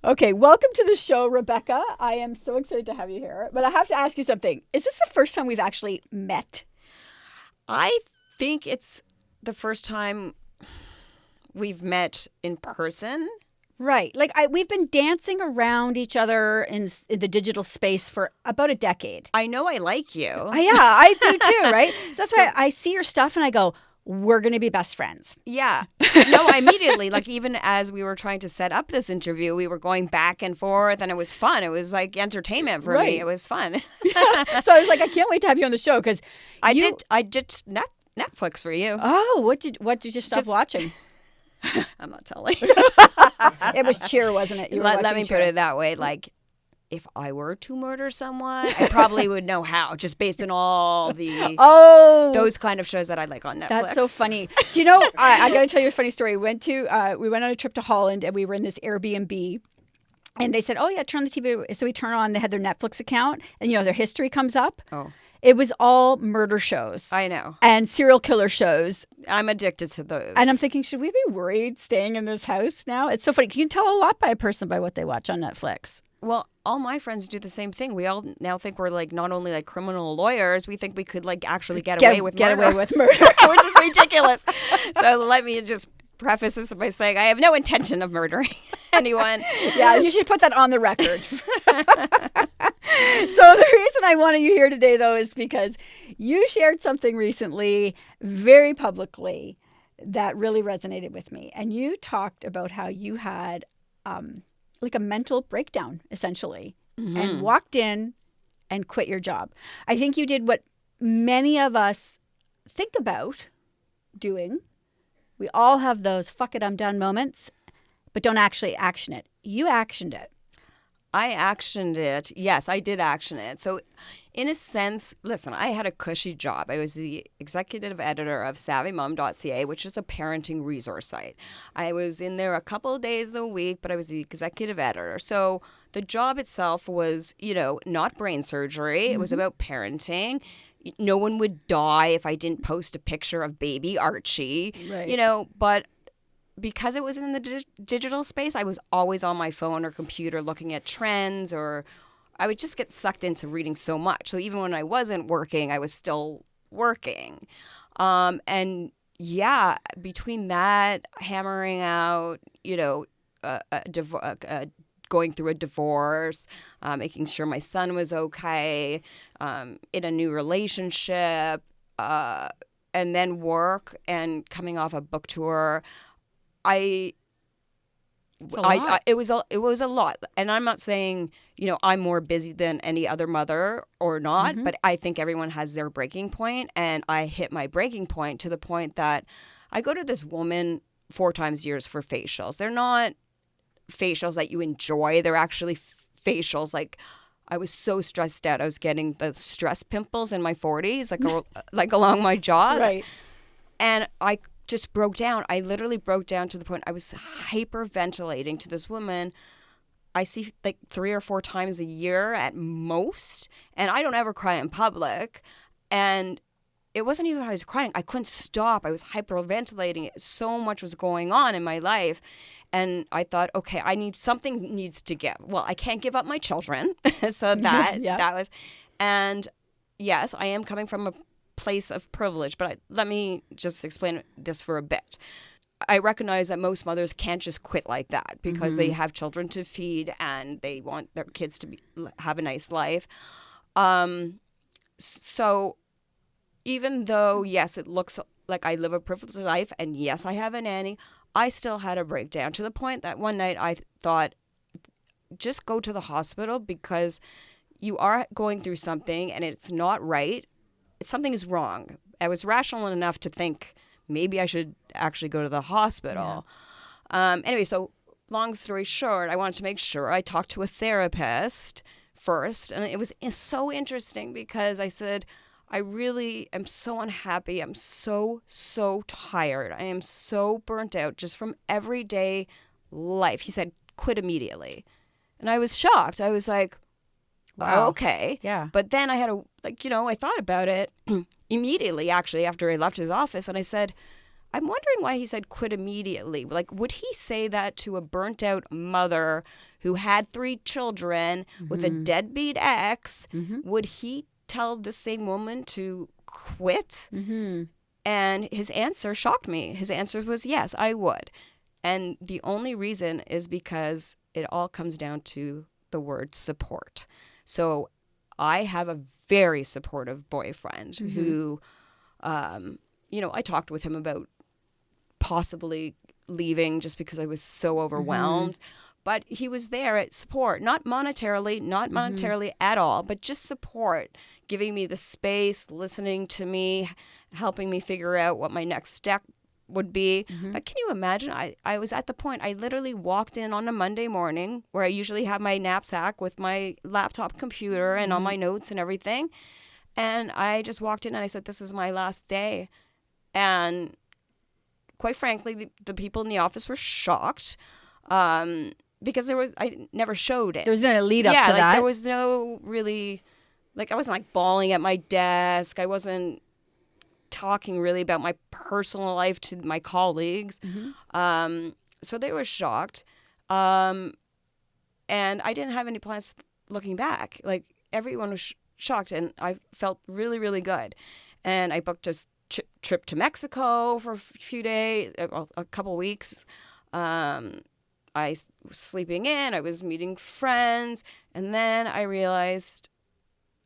Okay, welcome to the show, Rebecca. I am so excited to have you here. But I have to ask you something. Is this the first time we've actually met? I think it's the first time we've met in person. Right. We've been dancing around each other in the digital space for about a decade. I know I like you. Yeah, I do too, right? So that's why I see your stuff and I go, we're going to be best friends. Yeah. No, I immediately, even as we were trying to set up this interview, we were going back and forth and it was fun. It was like entertainment for me. It was fun. Yeah. So I was like, I can't wait to have you on the show because I did Netflix for you. Oh, what did you stop watching? I'm not telling. It was Cheer, wasn't it? Let me put it that way. If I were to murder someone, I probably would know how, just based on all the those kind of shows that I like on Netflix. That's so funny. Do you know? I got to tell you a funny story. We went on a trip to Holland, and we were in this Airbnb. And they said, "Oh yeah, turn on the TV." So we turn on. They had their Netflix account, and their history comes up. Oh. It was all murder shows. I know. And serial killer shows. I'm addicted to those. And I'm thinking, should we be worried staying in this house now? It's so funny. You can tell a lot by a person by what they watch on Netflix. Well, all my friends do the same thing. We all now think we're not only criminal lawyers, we think we could actually get away with murder, which is ridiculous. So let me just preface this by saying I have no intention of murdering anyone. Yeah, you should put that on the record. So the reason I wanted you here today, though, is because you shared something recently very publicly that really resonated with me. And you talked about how you had a mental breakdown, essentially, and walked in and quit your job. I think you did what many of us think about doing. We all have those fuck it, I'm done moments, but don't actually action it. You actioned it. I actioned it. Yes, I did action it. So in a sense, listen, I had a cushy job. I was the executive editor of SavvyMom.ca, which is a parenting resource site. I was in there a couple of days a week, but I was the executive editor. So the job itself was, not brain surgery. It was about parenting. No one would die if I didn't post a picture of baby Archie, right. But because it was in the digital space, I was always on my phone or computer looking at trends, or I would just get sucked into reading so much. So even when I wasn't working, I was still working. And yeah, between that, hammering out, going through a divorce, making sure my son was okay, in a new relationship, and then work and coming off a book tour, it was a lot. And I'm not saying, I'm more busy than any other mother or not, but I think everyone has their breaking point. And I hit my breaking point to the point that I go to this woman 4 times a year for facials. They're not facials that you enjoy. They're actually facials. I was so stressed out. I was getting the stress pimples in my 40s, along my jaw. Right. And I just broke down. I literally broke down to the point I was hyperventilating to this woman I see 3 or 4 times a year at most, and I don't ever cry in public. And it wasn't even I was crying. I couldn't stop. I was hyperventilating. So much was going on in my life. And I thought, okay, something needs to give. Well, I can't give up my children. So that was, and yes, I am coming from a place of privilege, but let me just explain this for a bit. I recognize that most mothers can't just quit like that because they have children to feed and they want their kids to have a nice life. So even though, yes, it looks like I live a privileged life and yes, I have a nanny, I still had a breakdown to the point that one night I thought, just go to the hospital because you are going through something and it's not right. Something is wrong. I was rational enough to think maybe I should actually go to the hospital. Yeah. Anyway, so long story short, I wanted to make sure I talked to a therapist first. And it was so interesting because I said, I really am so unhappy. I'm so tired. I am so burnt out just from everyday life. He said, quit immediately. And I was shocked. I was like, wow. Okay. Yeah. But then I had I thought about it immediately, actually, after I left his office. And I said, I'm wondering why he said quit immediately. Like, would he say that to a burnt out mother who had 3 children with a deadbeat ex? Would he tell the same woman to quit? And his answer shocked me. His answer was, yes, I would. And the only reason is because it all comes down to the word support. So I have a very supportive boyfriend who, I talked with him about possibly leaving just because I was so overwhelmed. But he was there at support, not monetarily at all, but just support, giving me the space, listening to me, helping me figure out what my next step would be. But can you imagine? I was at the point, I literally walked in on a Monday morning where I usually have my knapsack with my laptop computer and all my notes and everything. And I just walked in and I said, this is my last day. And quite frankly, the people in the office were shocked. Because I never showed it. There was no lead up to like, that. There was no really, like, I wasn't like bawling at my desk. I wasn't talking really about my personal life to my colleagues. So they were shocked. And I didn't have any plans looking back. Like, everyone was shocked, and I felt really, really good. And I booked a trip to Mexico for a few days, a couple weeks. I was sleeping in, I was meeting friends, and then I realized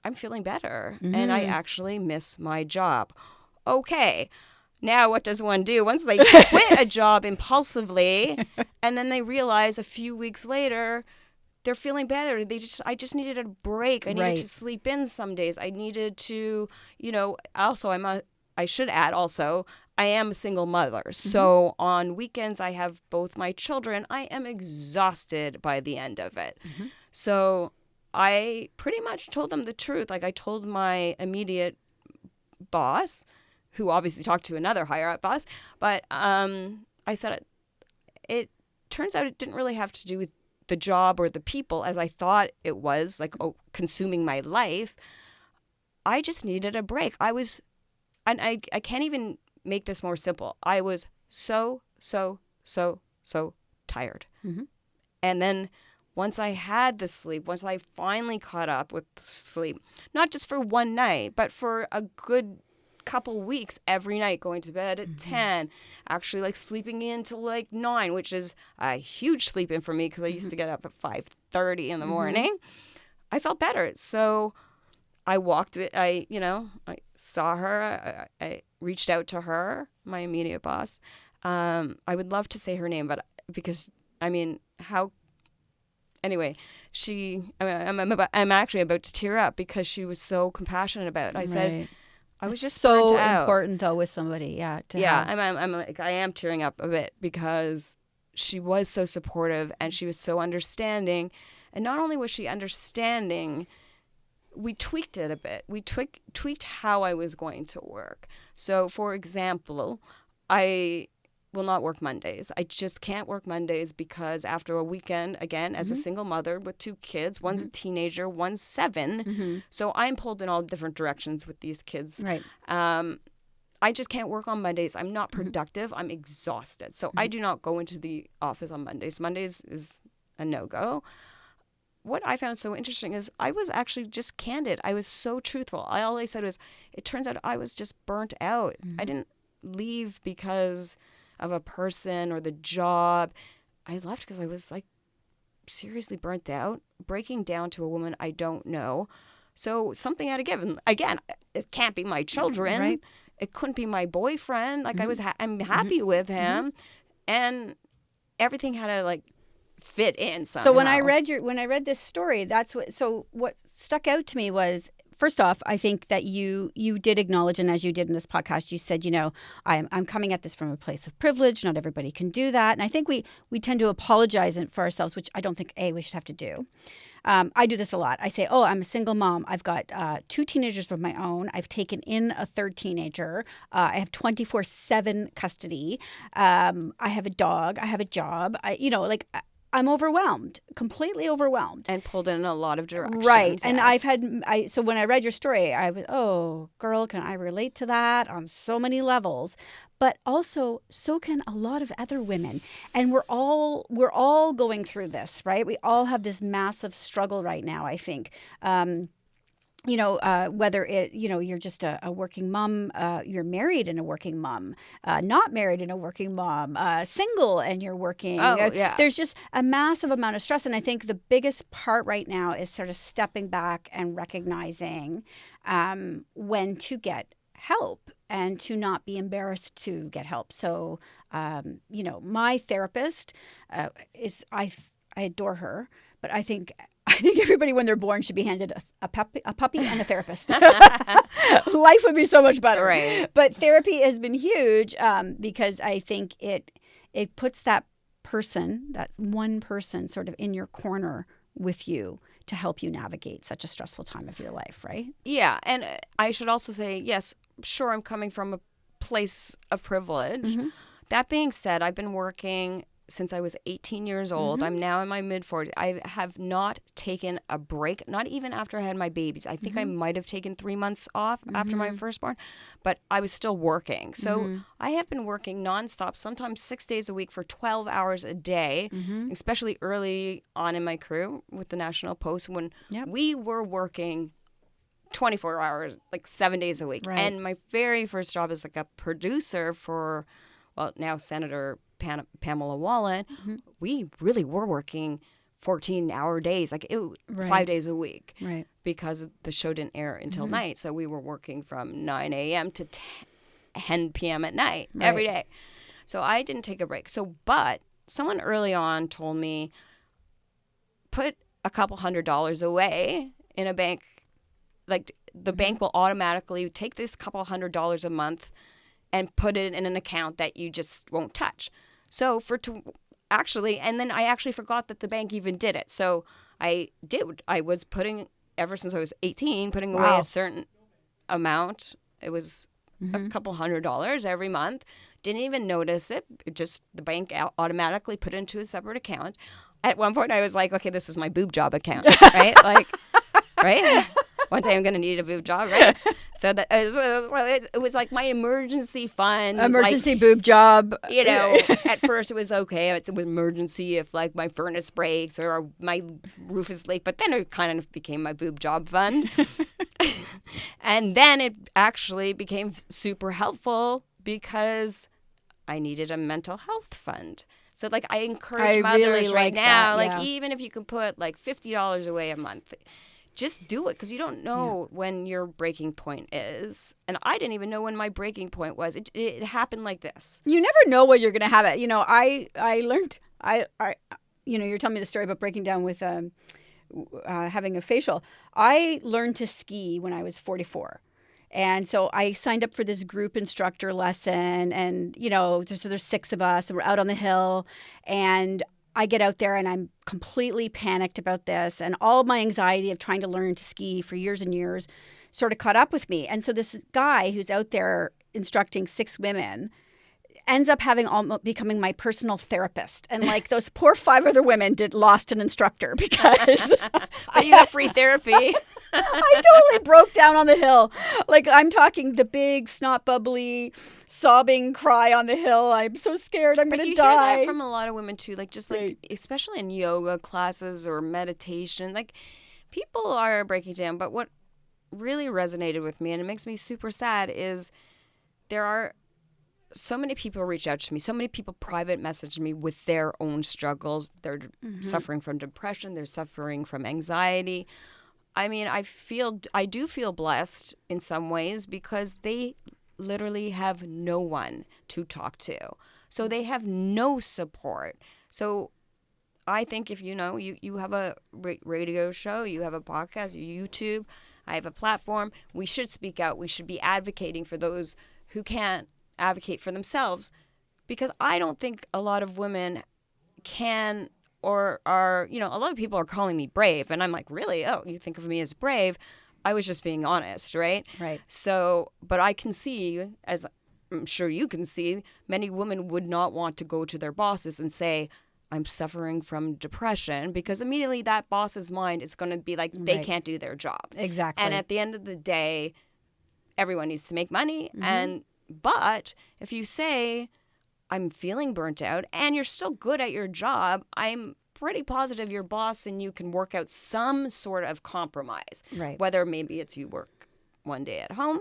I'm feeling better and I actually miss my job. Okay, now what does one do? Once they quit a job impulsively and then they realize a few weeks later they're feeling better. I just needed a break. I needed to sleep in some days. I needed to, also I should add also, I am a single mother. So on weekends, I have both my children. I am exhausted by the end of it. So I pretty much told them the truth. Like, I told my immediate boss, who obviously talked to another higher up boss, but I said, it turns out it didn't really have to do with the job or the people as I thought it was, like, consuming my life. I just needed a break. And I can't even make this more simple. I was so tired. And then once I had the sleep, once I finally caught up with sleep, not just for one night, but for a good couple weeks, every night going to bed at 10, actually like sleeping in till like 9, which is a huge sleep in for me because I used to get up at 5:30 in the morning. I felt better. So I walked it. I saw her. I reached out to her, my immediate boss. I would love to say her name, but because how? Anyway, I'm actually about to tear up because she was so compassionate about it. I said, I was just so burnt out. Important though with somebody, I am tearing up a bit because she was so supportive and she was so understanding, and not only was she understanding, we tweaked it a bit. We tweaked how I was going to work. So, for example, I will not work Mondays. I just can't work Mondays because after a weekend, again, as a single mother with 2 kids, one's a teenager, one's 7. So I'm pulled in all different directions with these kids. Right. I just can't work on Mondays. I'm not productive. I'm exhausted. So I do not go into the office on Mondays. Mondays is a no-go. What I found so interesting is I was actually just candid. I was so truthful. All I said was, it turns out I was just burnt out. I didn't leave because of a person or the job. I left because I was like seriously burnt out, breaking down to a woman I don't know. So something had to give. And again, it can't be my children. Right. It couldn't be my boyfriend. Like I'm happy with him, and everything had to like fit in somehow. So when I read this story, that's what stuck out to me was, first off, I think that you did acknowledge, and as you did in this podcast, you said, I'm coming at this from a place of privilege. Not everybody can do that. And I think we tend to apologize for ourselves, which I don't think, we should have to do. I do this a lot. I say, I'm a single mom. I've got 2 teenagers of my own. I've taken in a 3rd teenager. I have 24/7 custody. I have a dog. I have a job. I'm overwhelmed, completely overwhelmed. And pulled in a lot of directions. Right. And yes. So when I read your story, I was, girl, can I relate to that on so many levels? but also so can a lot of other women. And we're all going through this, right? We all have this massive struggle right now, I think. Whether you're just a working mom, you're married and a working mom, not married and a working mom, single and you're working. Oh, yeah. There's just a massive amount of stress. And I think the biggest part right now is sort of stepping back and recognizing when to get help and to not be embarrassed to get help. So, my therapist I adore her, but I think everybody when they're born should be handed a puppy and a therapist. Life would be so much better. Right. But therapy has been huge because I think it puts that one person sort of in your corner with you to help you navigate such a stressful time of your life, right? Yeah. And I should also say, yes, sure, I'm coming from a place of privilege. Mm-hmm. That being said, I've been working since I was 18 years old. Mm-hmm. I'm now in my mid-40s. I have not taken a break, not even after I had my babies. I think I might have taken 3 months off after my firstborn, but I was still working. So I have been working nonstop, sometimes 6 days a week for 12 hours a day, especially early on in my career with the National Post when we were working 24 hours, like 7 days a week. Right. And my very first job as like a producer for, well, now Senator Pamela Wallen, we really were working 14-hour days, like 5 days a week, Right. because the show didn't air until night. So we were working from 9 a.m. to 10 p.m. at night every day. So I didn't take a break. But someone early on told me, put a couple $100 away in a bank. Like the bank will automatically take this couple $100 a month and put it in an account that you just won't touch. So and then I actually forgot that the bank even did it. So I was putting, ever since I was 18, putting away a certain amount. It was a couple $100 every month. Didn't even notice it. The bank automatically put it into a separate account. At one point I was like, okay, this is my boob job account, right? Like, right? One day I'm going to need a boob job, right? So it was like my emergency fund. Emergency boob job. At first it was okay. It's an emergency if like my furnace breaks or my roof is leaked. But then it kind of became my boob job fund. And then it actually became super helpful because I needed a mental health fund. So like I encourage mothers really right like now, that, like even if you can put like $50 away a month, just do it, because you don't know when your breaking point is. And I didn't even know when my breaking point was. It happened like this. You never know when you're going to have it. I learned, you're telling me the story about breaking down with having a facial. I learned to ski when I was 44. And so I signed up for this group instructor lesson and, there's 6 of us and we're out on the hill and I get out there and I'm completely panicked about this, and all my anxiety of trying to learn to ski for years and years sort of caught up with me. And so this guy who's out there instructing 6 women ends up becoming my personal therapist. And like those poor 5 other women lost an instructor because But you got free therapy. I totally broke down on the hill. Like I'm talking the big snot bubbly sobbing cry on the hill. I'm so scared I'm going to die. But you hear that from a lot of women too, like just like especially in yoga classes or meditation, like people are breaking down. But what really resonated with me and it makes me super sad is there are so many people reach out to me. So many people private message me with their own struggles. They're suffering from depression. They're suffering from anxiety. I mean, I do feel blessed in some ways because they literally have no one to talk to. So they have no support. So I think if you have a radio show, you have a podcast, YouTube, I have a platform, we should speak out. We should be advocating for those who can't advocate for themselves, because I don't think a lot of women can or are, a lot of people are calling me brave. And I'm like, really? Oh, you think of me as brave? I was just being honest, right? Right. So, but I can see, as I'm sure you can see, many women would not want to go to their bosses and say, I'm suffering from depression, because immediately that boss's mind is going to be like, they can't do their job. Exactly. And at the end of the day, everyone needs to make money. And But if you say, I'm feeling burnt out and you're still good at your job, I'm pretty positive your boss and you can work out some sort of compromise. Right. Whether maybe it's you work one day at home,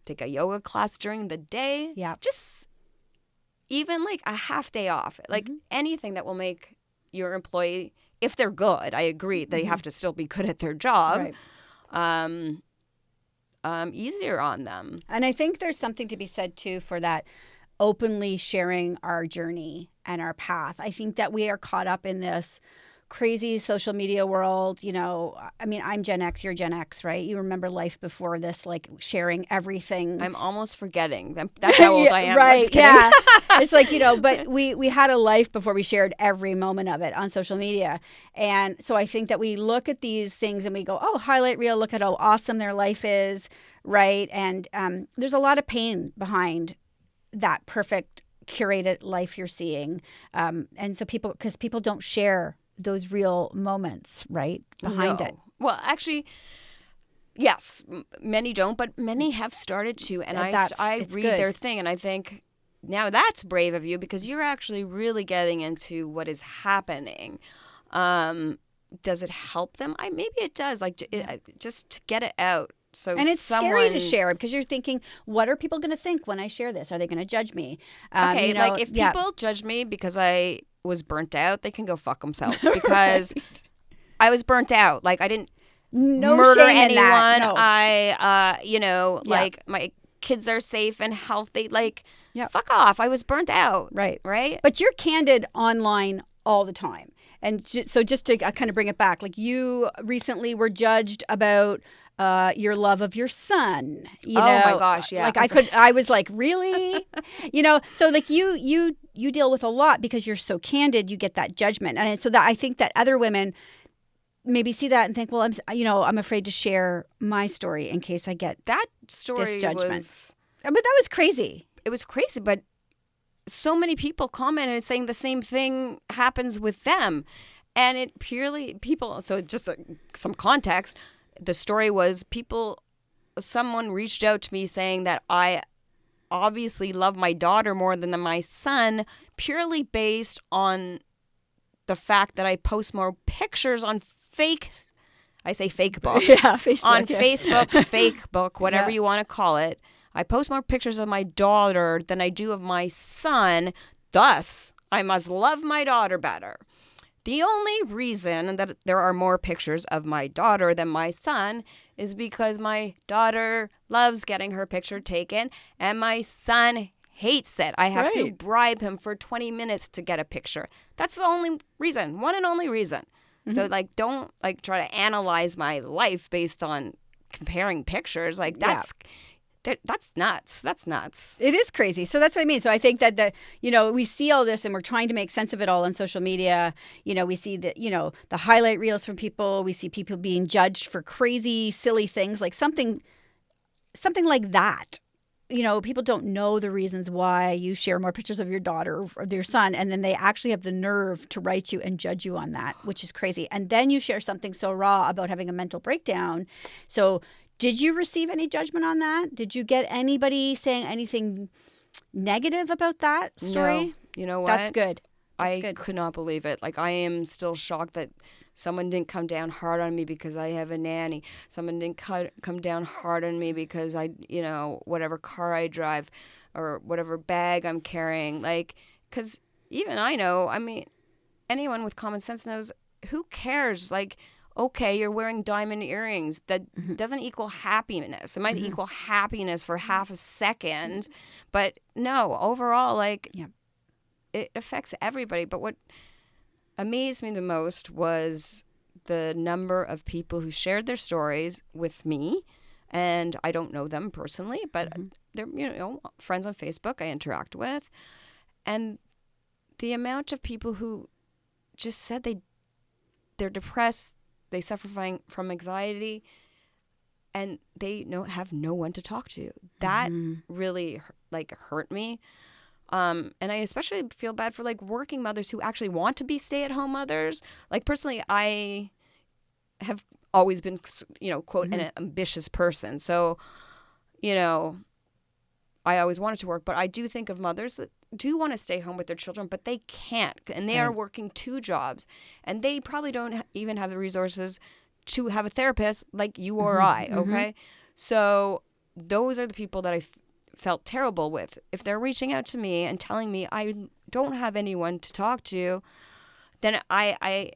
take a yoga class during the day, Yeah. just even like a half day off, like anything that will make your employee, if they're good, I agree, they have to still be good at their job, Right. easier on them. And I think there's something to be said too for that openly sharing our journey and our path. I think that we are caught up in this crazy social media world. You know, I mean, I'm Gen X, you're Gen X, right? You remember life before this, like sharing everything. I'm almost forgetting. That's how old I am. Right. I'm just kidding. Yeah. It's like, you know, but we had a life before we shared every moment of it on social media. And so I think that we look at these things and we go, oh, highlight reel, look at how awesome their life is. Right. And there's a lot of pain behind that perfect curated life you're seeing. And so because people don't share those real moments, right, behind it. Well, actually, yes, many don't, but many have started to. And I read good. their thing and I think, now that's brave of you because you're actually really getting into what is happening. Does it help them? Maybe it does. Like just to get it out. So and it's scary to share it because you're thinking, what are people going to think when I share this? Are they going to judge me? Okay, like if people judge me because I was burnt out, they can go fuck themselves because I was burnt out. Like I didn't murder anyone. No. I, like my kids are safe and healthy. Like, fuck off. I was burnt out. Right. Right. But you're candid online all the time. And so just to kind of bring it back, like you recently were judged about your love of your son. You know, my gosh, yeah. Like I was like, really? So like you deal with a lot because you're so candid, you get that judgment. And so that I think that other women maybe see that and think, well, I'm afraid to share my story in case I get that story this judgment. But that was crazy. It was crazy, but so many people commented saying the same thing happens with them. And it purely so just some context, the story was someone reached out to me saying that I obviously love my daughter more than my son, purely based on the fact that I post more pictures on Facebook. Facebook, Facebook, whatever you want to call it. I post more pictures of my daughter than I do of my son. Thus, I must love my daughter better. The only reason that there are more pictures of my daughter than my son is because my daughter loves getting her picture taken and my son hates it. I have to bribe him for 20 minutes to get a picture. That's the only reason, one and only reason. So don't try to analyze my life based on comparing pictures. That's nuts. That's nuts. It is crazy. So that's what I mean. So I think that we see all this and we're trying to make sense of it all on social media. We see the highlight reels from people. We see people being judged for crazy, silly things like something like that. People don't know the reasons why you share more pictures of your daughter or your son, and then they actually have the nerve to write you and judge you on that, which is crazy. And then you share something so raw about having a mental breakdown. So did you receive any judgment on that? Did you get anybody saying anything negative about that story? No. You know what? That's good. I could not believe it. I am still shocked that someone didn't come down hard on me because I have a nanny. Someone didn't come down hard on me because I, whatever car I drive or whatever bag I'm carrying. Because even I know, anyone with common sense knows, who cares? Okay, you're wearing diamond earrings. That doesn't equal happiness. It might equal happiness for half a second, but no, overall, it affects everybody. But what amazed me the most was the number of people who shared their stories with me, and I don't know them personally, but they're friends on Facebook I interact with, and the amount of people who just said they're depressed. They suffer from anxiety, and they have no one to talk to. That really hurt me. And I especially feel bad for working mothers who actually want to be stay-at-home mothers. Personally, I have always been, quote, an ambitious person. So, I always wanted to work, but I do think of mothers that do want to stay home with their children, but they can't. And they are Right. working 2 jobs. And they probably don't even have the resources to have a therapist like you or I, okay? So those are the people that I felt terrible with. If they're reaching out to me and telling me I don't have anyone to talk to, then I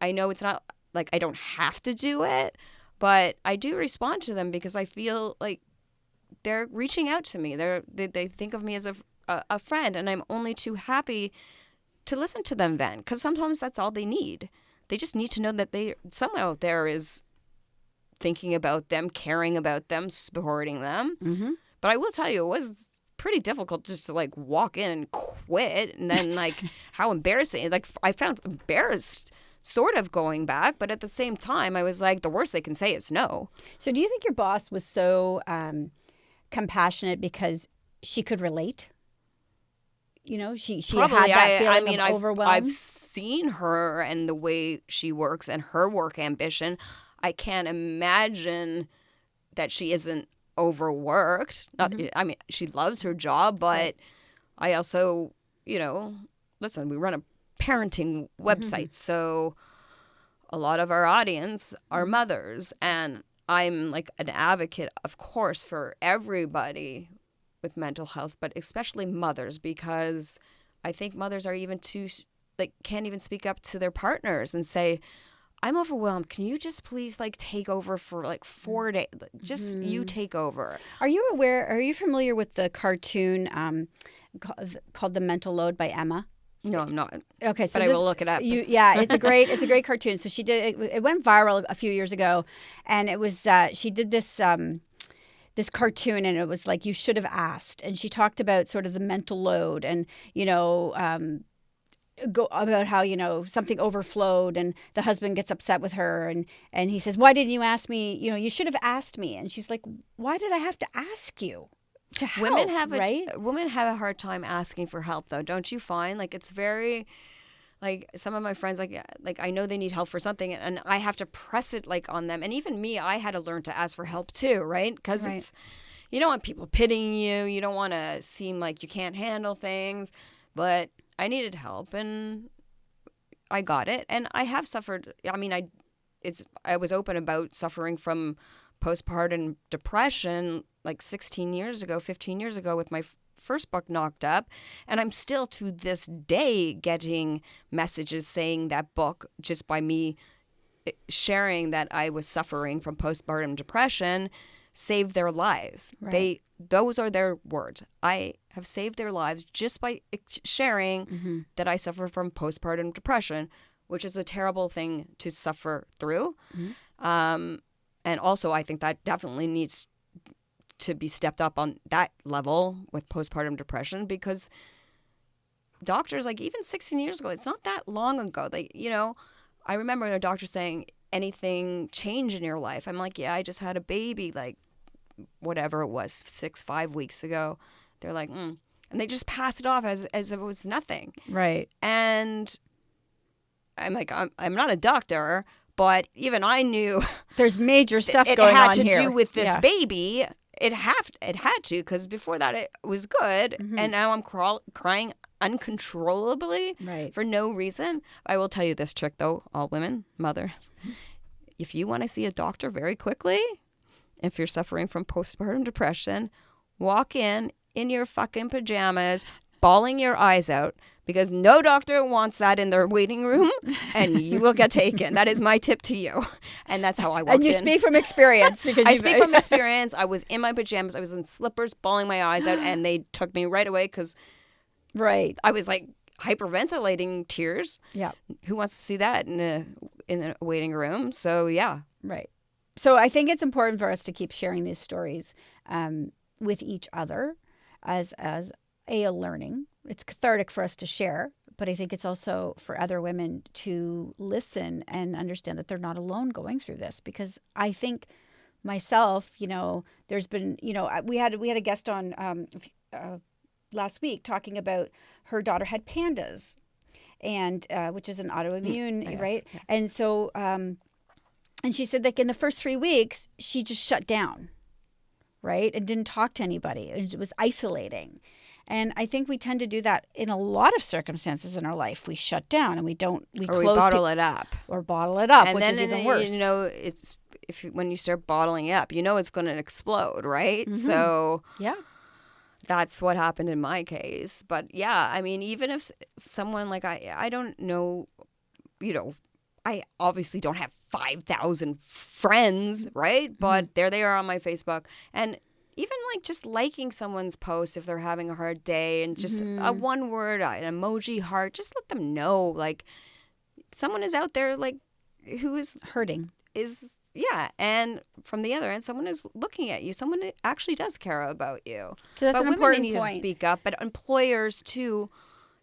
know it's not like I don't have to do it, but I do respond to them because I feel like they're reaching out to me. They think of me as a friend, and I'm only too happy to listen to them then, because sometimes that's all they need. They just need to know that someone out there is thinking about them, caring about them, supporting them. Mm-hmm. But I will tell you, it was pretty difficult just to like walk in and quit, and then like how embarrassing. Like I found embarrassed sort of going back, but at the same time, I was like, the worst they can say is no. So do you think your boss was so compassionate because she could relate? You know, she had Probably. that I feeling of mean, I've overwhelm. seen her and the way she works and her work ambition. I can't imagine that she isn't overworked. Not, I mean, she loves her job, Right. but I also, listen, we run a parenting website, so a lot of our audience are mothers, and I'm like an advocate, of course, for everybody with mental health, but especially mothers, because I think mothers are even too, like, can't even speak up to their partners and say, I'm overwhelmed. Can you just please like take over for like 4 days? Just you take over. Are you aware? Are you familiar with the cartoon called "The Mental Load" by Emma? No, I'm not. Okay, so But I this will look it up. yeah, it's a great cartoon. So she did it went viral a few years ago, and it was she did this cartoon, and it was like you should have asked, and she talked about sort of the mental load, and go about how something overflowed, and the husband gets upset with her, and he says, why didn't you ask me, you should have asked me, and she's like, why did I have to ask you to Women help, have right? women have a hard time asking for help, though, don't you find? Like it's very like some of my friends like I know they need help for something, and I have to press it like on them, and even me, I had to learn to ask for help too, right? Because Right. it's you don't want people pitying you, you don't want to seem like you can't handle things, but I needed help and I got it, and I have suffered. I mean, I was open about suffering from postpartum depression like 16 years ago, 15 years ago with my first book Knocked Up, and I'm still to this day getting messages saying that book just by me sharing that I was suffering from postpartum depression saved their lives. Right. Those are their words. I have saved their lives just by sharing that I suffer from postpartum depression, which is a terrible thing to suffer through. And also, I think that definitely needs to be stepped up on that level with postpartum depression, because doctors, like even 16 years ago, it's not that long ago. I remember a doctor saying, anything change in your life? I'm like, yeah, I just had a baby, like whatever it was, 5 weeks ago. They're like, And they just pass it off as if it was nothing. Right. And I'm like, I'm not a doctor, but even I knew There's major stuff it going had on to here. do with this Yeah. baby. It had to, because before that it was good, and now I'm crying uncontrollably Right. for no reason. I will tell you this trick, though, all women, mothers. If you want to see a doctor very quickly, if you're suffering from postpartum depression, walk in your fucking pajamas, bawling your eyes out, because no doctor wants that in their waiting room, and you will get taken. That is my tip to you. And that's how I walked And you in. speak from experience because I speak from experience. I was in my pajamas. I was in slippers, bawling my eyes out, and they took me right away because Right. I was like hyperventilating tears. Yeah. Who wants to see that in a waiting room? So yeah. Right. So I think it's important for us to keep sharing these stories with each other as a learning. It's cathartic for us to share, but I think it's also for other women to listen and understand that they're not alone going through this. Because I think myself, there's been, we had a guest on last week talking about her daughter had pandas, and which is an autoimmune, Yes, right? yeah. And so. And she said, like, in the first 3 weeks, she just shut down. right? And didn't talk to anybody. It was isolating. And I think we tend to do that in a lot of circumstances in our life. We shut down and we Or we close bottle it up. or bottle it up, And which then, is even worse. it's when you start bottling it up, it's going to explode, right? Mm-hmm. So Yeah. that's what happened in my case. But yeah, I mean, even if someone like I don't know, I obviously don't have 5,000 friends, right? But there they are on my Facebook. And even like just liking someone's post if they're having a hard day and just a one word, an emoji heart, just let them know like someone is out there like who Hurting. yeah, and from the other end, someone is looking at you. Someone actually does care about you. So that's but an women, important they need point. to speak up. But employers too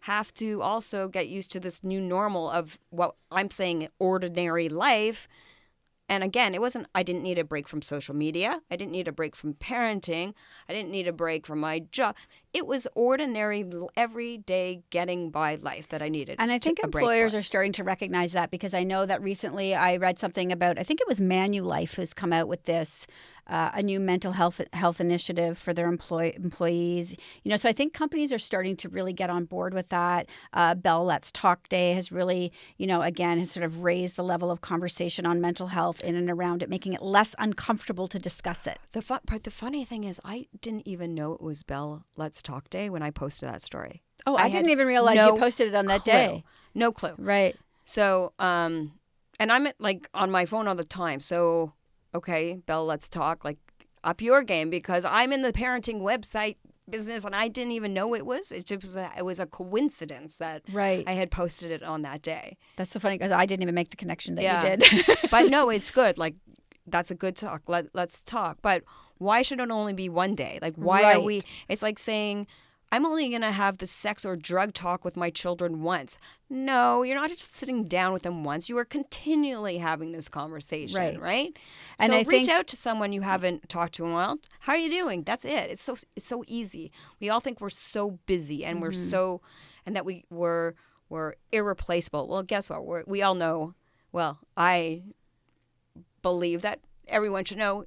have to also get used to this new normal of what I'm saying ordinary life. And again, I didn't need a break from social media. I didn't need a break from parenting. I didn't need a break from my job. It was ordinary, everyday getting by life that I needed. And I think a break employers for. are starting to recognize that, because I know that recently I read something about, I think it was Manulife who's come out with this, a new mental health initiative for their employees. So I think companies are starting to really get on board with that. Bell Let's Talk Day has really, again, has sort of raised the level of conversation on mental health in and around it, making it less uncomfortable to discuss it. The funny thing is, I didn't even know it was Bell Let's Talk Day when I posted that story. Oh, I didn't had even realize you posted it on that day. No clue. Right. So, and I'm like on my phone all the time. So, okay, Belle, let's talk. Like, up your game, because I'm in the parenting website business and I didn't even know it was. It was a coincidence that Right. I had posted it on that day. That's so funny, because I didn't even make the connection that you did. But no, it's good. Like, that's a good talk. Let's talk. But why should it only be one day? Like, why are we? It's like saying, I'm only going to have the sex or drug talk with my children once. No, you're not just sitting down with them once. You are continually having this conversation, right? And so I reach think, out to someone you haven't talked to in a while. How are you doing? That's it. It's so easy. We all think we're so busy and and that we're irreplaceable. Well, guess what? We all know. Well, I believe that everyone should know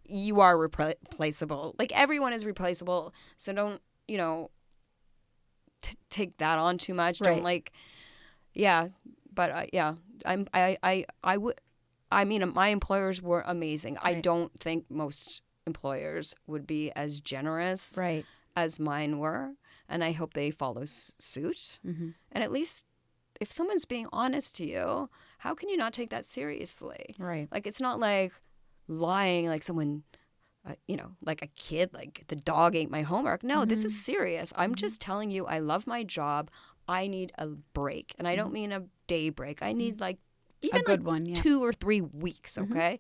you are replaceable. Like, everyone is replaceable. So don't take that on too much. Right. Don't but yeah, I mean, my employers were amazing. Right. I don't think most employers would be as generous as mine were, and I hope they follow suit. Mm-hmm. And at least if someone's being honest to you, how can you not take that seriously? Right. Like, it's not like lying, like someone, like a kid, like the dog ate my homework. No, this is serious. I'm just telling you, I love my job. I need a break. And I don't mean a day break. I need like even a good like one, yeah. 2 or 3 weeks, okay?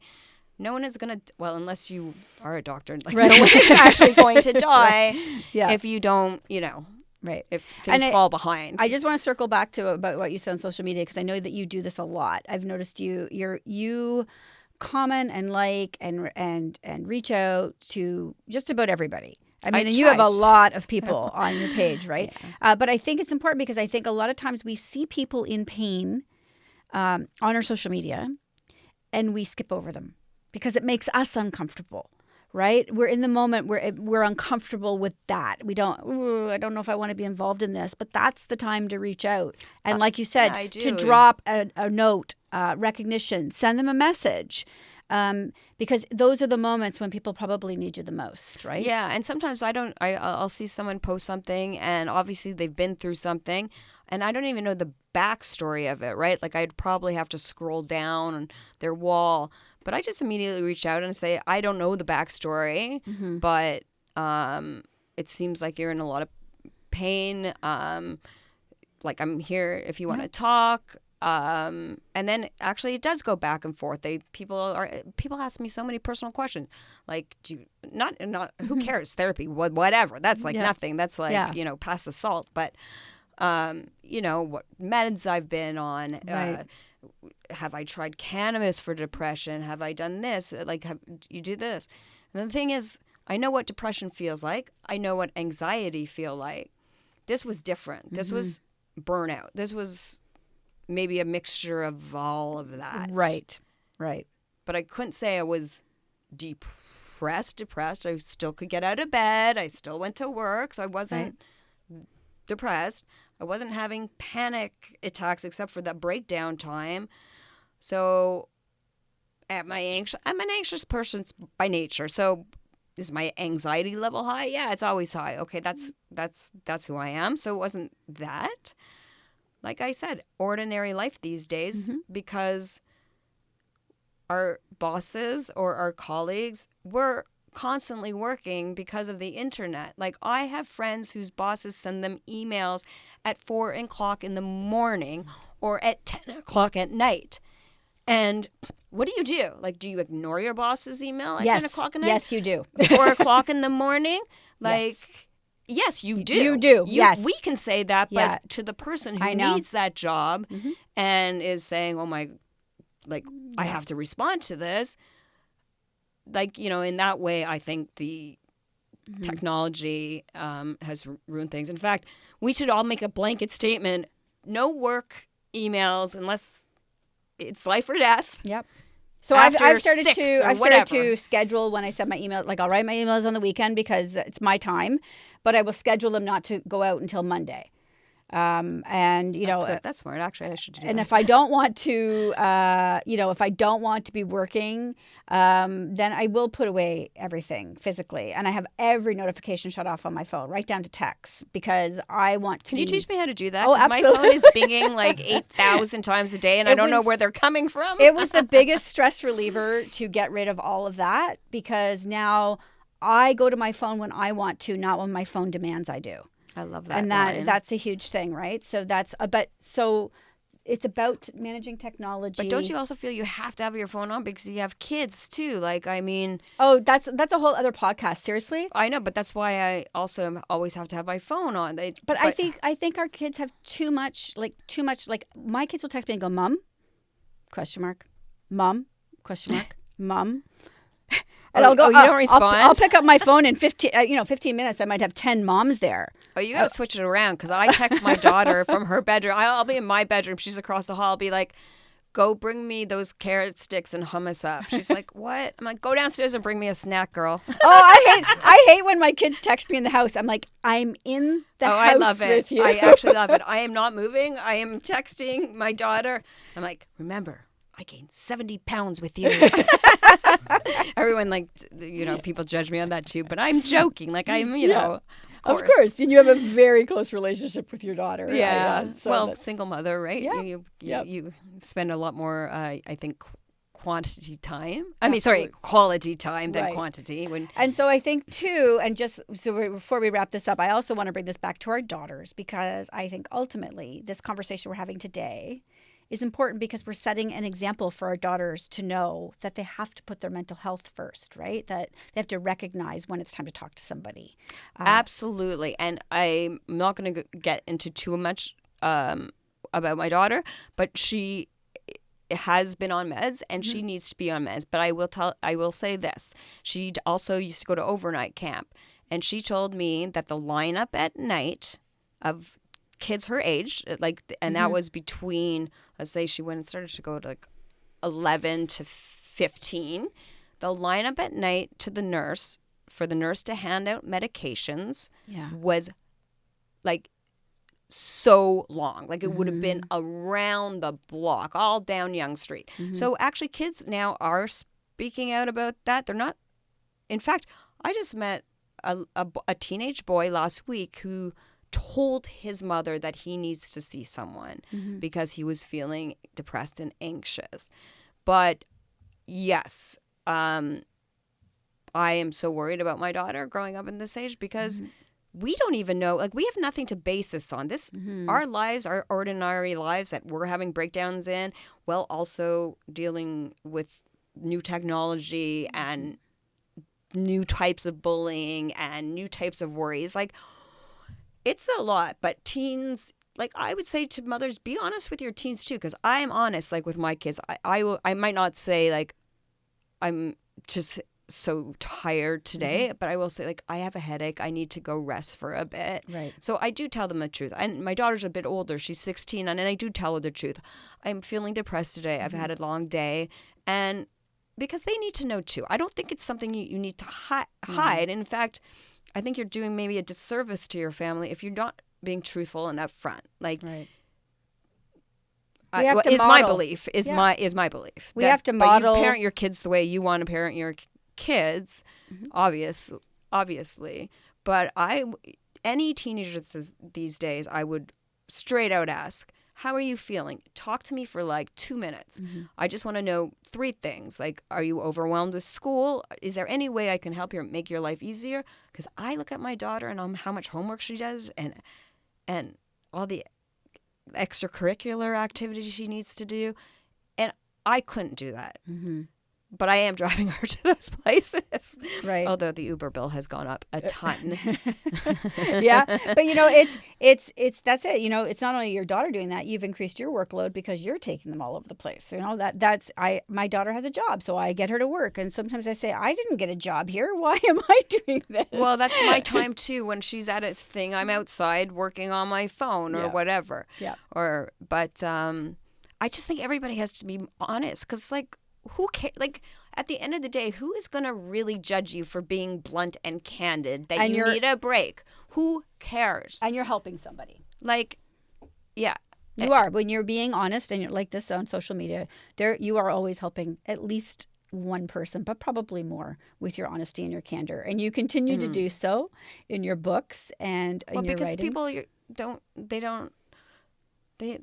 No one is going to, well, unless you are a doctor, like Right. no one is actually going to die Yeah. if you don't, Right. if things fall behind. I just want to circle back to about what you said on social media, because I know that you do this a lot. I've noticed you comment and like and reach out to just about everybody. I mean, and you have a lot of people on your page, right? Yeah. But I think it's important, because I think a lot of times we see people in pain on our social media and we skip over them because it makes us uncomfortable. Right? We're in the moment, we're uncomfortable with that. We don't, I don't know if I want to be involved in this, but that's the time to reach out. And like you said, to drop a note, recognition, send them a message. Because those are the moments when people probably need you the most, right? Yeah, and sometimes I'll see someone post something and obviously they've been through something and I don't even know the backstory of it, right? Like, I'd probably have to scroll down on their wall. But I just immediately reach out and say, I don't know the backstory, but it seems like you're in a lot of pain. Like, I'm here if you want to talk. And then actually it does go back and forth. People ask me so many personal questions. Like, do you, not who cares? Therapy, whatever. That's like nothing. That's like, past the salt. But, what meds I've been on, have I tried cannabis for depression? Have I done this? Like, have you do this? And the thing is, I know what depression feels like. I know what anxiety feel like. This was different. This was burnout. This was maybe a mixture of all of that. Right. But I couldn't say I was depressed. depressed. I still could get out of bed. I still went to work. So I wasn't depressed. I wasn't having panic attacks except for that breakdown time. So I'm an anxious person by nature. So is my anxiety level high? Yeah, it's always high. Okay, that's who I am. So it wasn't that. Like I said, ordinary life these days because our bosses or our colleagues were constantly working because of the internet. Like I have friends whose bosses send them emails at 4:00 in the morning or at 10:00 at night. And what do? Like, do you ignore your boss's email at 10:00 at night? Yes, you do. 4:00 in the morning? Like, yes, you do. You do, yes. We can say that, but Yeah. to the person who needs that job and is saying, oh my, like, I have to respond to this. Like, in that way, I think the technology has ruined things. In fact, we should all make a blanket statement. No work emails unless it's life or death. Yep. So I've started to schedule when I send my email. Like I'll write my emails on the weekend because it's my time, but I will schedule them not to go out until Monday. And that's good. That's smart. Actually, I should do that. And if I don't want to, if I don't want to be working, then I will put away everything physically, and I have every notification shut off on my phone, right down to texts, because I want to. Can you teach me how to do that? Oh, absolutely. My phone is pinging like 8,000 times a day, and I don't know where they're coming from. It was the biggest stress reliever to get rid of all of that, because now I go to my phone when I want to, not when my phone demands I do. I love that. And that's a huge thing, right? So so it's about managing technology. But don't you also feel you have to have your phone on because you have kids too? Like, I mean, oh, that's a whole other podcast. Seriously, I know, but that's why I also always have to have my phone on. But I think our kids have too much. Like my kids will text me and go, "Mom?" Question mark. "Mom?" Question mark. "Mom?" And I'll go. You don't respond. I'll pick up my phone in 15 minutes. I might have 10 moms there. Oh, you got to switch it around, because I text my daughter from her bedroom. I'll be in my bedroom. She's across the hall. I'll be like, "Go bring me those carrot sticks and hummus up." She's like, "What?" I'm like, "Go downstairs and bring me a snack, girl." Oh, I hate when my kids text me in the house. I'm like, I'm in the house I love it. with you. I actually love it. I am not moving. I am texting my daughter. I'm like, "Remember, I gained 70 pounds with you." Everyone, people judge me on that too, but I'm joking. Like, I'm, Of course. And you have a very close relationship with your daughter. Yeah. So single mother, right? Yeah. You spend a lot more, I think, quality time than quantity. And so I think too, and just so before we wrap this up, I also want to bring this back to our daughters, because I think ultimately this conversation we're having today is important, because we're setting an example for our daughters to know that they have to put their mental health first, right? That they have to recognize when it's time to talk to somebody. Absolutely. And I'm not going to get into too much about my daughter, but she has been on meds and she needs to be on meds. But I will say this. She also used to go to overnight camp, and she told me that the lineup at night of kids her age, and that was between, let's say she went and started to go to 11 to 15. The lineup at night to the nurse, for the nurse to hand out medications, was so long. Like, it would have been around the block, all down Yonge Street. So actually kids now are speaking out about that. They're not. In fact, I just met a teenage boy last week who told his mother that he needs to see someone because he was feeling depressed and anxious. But yes, I am so worried about my daughter growing up in this age, because we don't even know, we have nothing to base this on. Our lives, our ordinary lives that we're having breakdowns in, while also dealing with new technology and new types of bullying and new types of worries. It's a lot, but teens, I would say to mothers, be honest with your teens too, because I am honest, with my kids. I might not say, I'm just so tired today, but I will say, I have a headache. I need to go rest for a bit. Right. So I do tell them the truth. And my daughter's a bit older. She's 16, and I do tell her the truth. I'm feeling depressed today. I've had a long day. And because they need to know too. I don't think it's something you need to hide. In fact, I think you're doing maybe a disservice to your family if you're not being truthful and upfront. Like, Right. We have to is model. my belief. Is Yeah. my belief. We have to model. But you parent your kids the way you want to parent your kids, obviously. But any teenagers these days, I would straight out ask, how are you feeling? Talk to me for like 2 minutes. I just want to know 3 things. Like, are you overwhelmed with school? Is there any way I can help you make your life easier? Because I look at my daughter and how much homework she does and all the extracurricular activities she needs to do. And I couldn't do that. But I am driving her to those places. Right. Although the Uber bill has gone up a ton. Yeah. But it's that's it. It's not only your daughter doing that, you've increased your workload because you're taking them all over the place. My daughter has a job, so I get her to work. And sometimes I say, I didn't get a job here. Why am I doing this? Well, that's my time too. When she's at a thing, I'm outside working on my phone or whatever. Yeah. But I just think everybody has to be honest, because like, who cares? Like, at the end of the day, who is going to really judge you for being blunt and candid that you need a break? Who cares? And you're helping somebody. Like, yeah. You are. When you're being honest and you're like this on social media, you are always helping at least one person, but probably more, with your honesty and your candor. And you continue to do so in your books and in your because writings. People they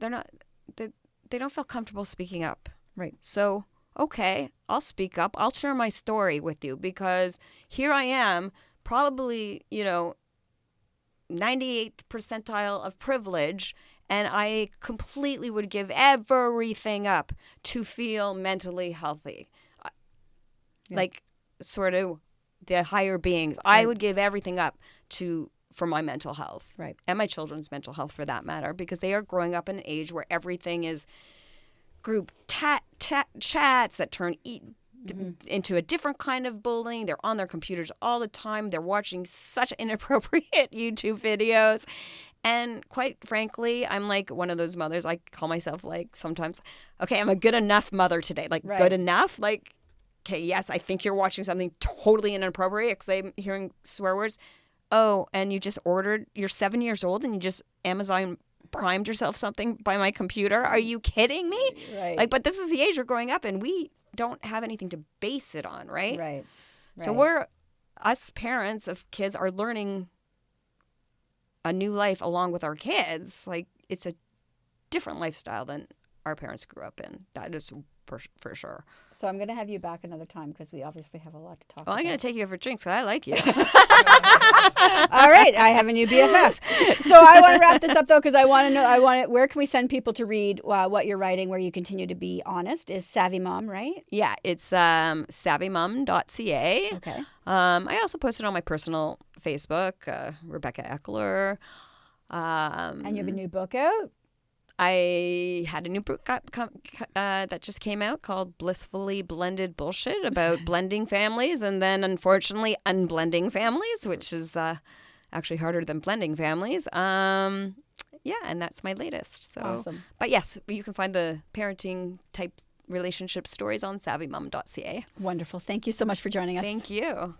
don't feel comfortable speaking up. Right. So, okay, I'll speak up. I'll share my story with you, because here I am, probably, 98th percentile of privilege, and I completely would give everything up to feel mentally healthy. Yeah. Like, sort of the higher beings. Right. I would give everything up for my mental health. Right. And my children's mental health, for that matter, because they are growing up in an age where everything is group chats that turn into a different kind of bullying. They're on their computers all the time. They're watching such inappropriate YouTube videos. And quite frankly, I'm like one of those mothers. I call myself, like, sometimes, okay, I'm a good enough mother today. Like, right. Good enough? Like, okay, yes, I think you're watching something totally inappropriate because I'm hearing swear words. Oh, and you're 7 years old and you just Amazon primed yourself something by my computer. Are you kidding me? Right. Like, but this is the age we're growing up, and we don't have anything to base it on, right? Right. So us parents of kids are learning a new life along with our kids. Like, it's a different lifestyle than our parents grew up in. That is for sure. So I'm going to have you back another time, because we obviously have a lot to talk about. I'm going to take you for drinks because I like you. All right. I have a new BFF. So I want to wrap this up, though, because I want to know, where can we send people to read what you're writing, where you continue to be honest? Is Savvy Mom, right? Yeah, it's savvymom.ca. Okay. I also posted on my personal Facebook, Rebecca Eckler. And you have a new book out? I had a new book that just came out called Blissfully Blended Bullshit, about blending families, and then, unfortunately, unblending families, which is actually harder than blending families. Yeah, and that's my latest. So, awesome. But yes, you can find the parenting type relationship stories on savvymom.ca. Wonderful. Thank you so much for joining us. Thank you.